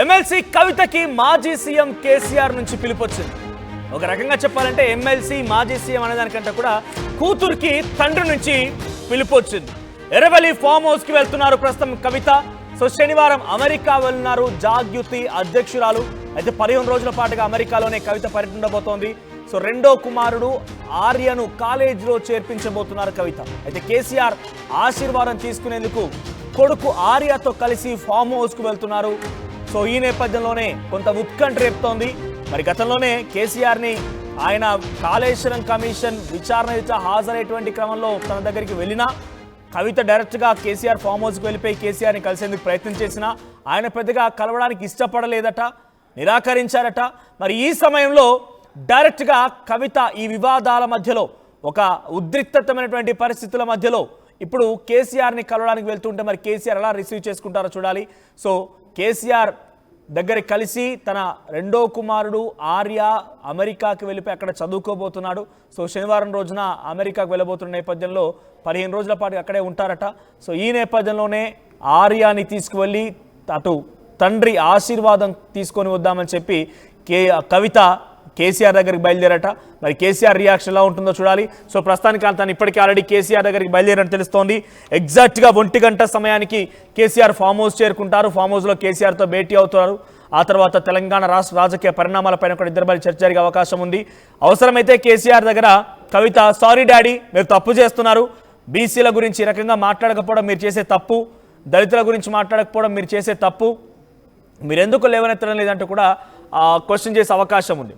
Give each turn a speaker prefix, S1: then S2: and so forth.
S1: MLC కవితకి మాజీ CM KCR నుంచి పిలుపొచ్చింది. ఒక రకంగా చెప్పాలంటే ఎమ్మెల్సీ మాజీ సీఎం అనేదానికంటే కూడా కూతురికి తండ్రి నుంచి పిలుపొచ్చింది. ఎర్రవల్లి ఫామ్ హౌస్ కి వెళ్తున్నారు ప్రస్తుతం కవిత. సో శనివారం అమెరికా వెళ్తున్నారు జాగృతి అధ్యక్షురాలు. అయితే 15 రోజుల పాటుగా అమెరికాలోనే కవిత పర్యటించబోతోంది. సో రెండో కుమారుడు ఆర్యను కాలేజీలో చేర్పించబోతున్నారు కవిత. అయితే కేసీఆర్ ఆశీర్వాదం తీసుకునేందుకు కొడుకు ఆర్యతో కలిసి ఫామ్ హౌస్ కు వెళ్తున్నారు. సో ఈ నేపథ్యంలోనే కొంత ఉత్కంఠ రేపుతోంది. మరి గతంలోనే కేసీఆర్ని ఆయన కాళేశ్వరం కమిషన్ విచారణ హాజరైనటువంటి క్రమంలో తన దగ్గరికి వెళ్ళినా కవిత డైరెక్ట్గా కేసీఆర్ ఫామ్ హౌస్కి వెళ్ళిపోయి కేసీఆర్ని కలిసేందుకు ప్రయత్నం చేసినా ఆయన పెద్దగా కలవడానికి ఇష్టపడలేదట, నిరాకరించారట. మరి ఈ సమయంలో డైరెక్ట్గా కవిత ఈ వివాదాల మధ్యలో ఒక ఉద్రిక్తమైనటువంటి పరిస్థితుల మధ్యలో ఇప్పుడు కేసీఆర్ని కలవడానికి వెళ్తుంటే మరి కేసీఆర్ ఎలా రిసీవ్ చేసుకుంటారో చూడాలి. సో కేసీఆర్ దగ్గర కలిసి తన రెండో కుమారుడు ఆర్య అమెరికాకి వెళ్ళిపోయి అక్కడ చదువుకోబోతున్నాడు. సో శనివారం రోజున అమెరికాకు వెళ్ళబోతున్న నేపథ్యంలో 15 రోజుల పాటు అక్కడే ఉంటారట. సో ఈ నేపథ్యంలోనే ఆర్యాని తీసుకువెళ్ళి అటు తండ్రి ఆశీర్వాదం తీసుకొని వద్దామని చెప్పి కవిత కేసీఆర్ దగ్గరికి బయలుదేరట. మరి కేసీఆర్ రియాక్షన్ ఎలా ఉంటుందో చూడాలి. సో ప్రస్తుతానికి తను ఇప్పటికీ ఆల్రెడీ కేసీఆర్ దగ్గరికి బయలుదేరని తెలుస్తోంది. ఎగ్జాక్ట్గా 1 గంట సమయానికి కేసీఆర్ ఫామ్ హౌస్ చేరుకుంటారు. ఫామ్ హౌస్లో కేసీఆర్తో భేటీ అవుతారు. ఆ తర్వాత తెలంగాణ రాష్ట్ర రాజకీయ పరిణామాలపైన కూడా ఇద్దరు మధ్య చర్చ జరిగే అవకాశం ఉంది. అవసరమైతే కేసీఆర్ దగ్గర కవిత సారీ డాడీ మీరు తప్పు చేస్తున్నారు, బీసీల గురించి ఈ రకంగా మాట్లాడకపోవడం మీరు చేసే తప్పు, దళితుల గురించి మాట్లాడకపోవడం మీరు చేసే తప్పు, మీరెందుకు లేవనెత్తడం లేదంటూ కూడా క్వశ్చన్ చేసే అవకాశం ఉంది.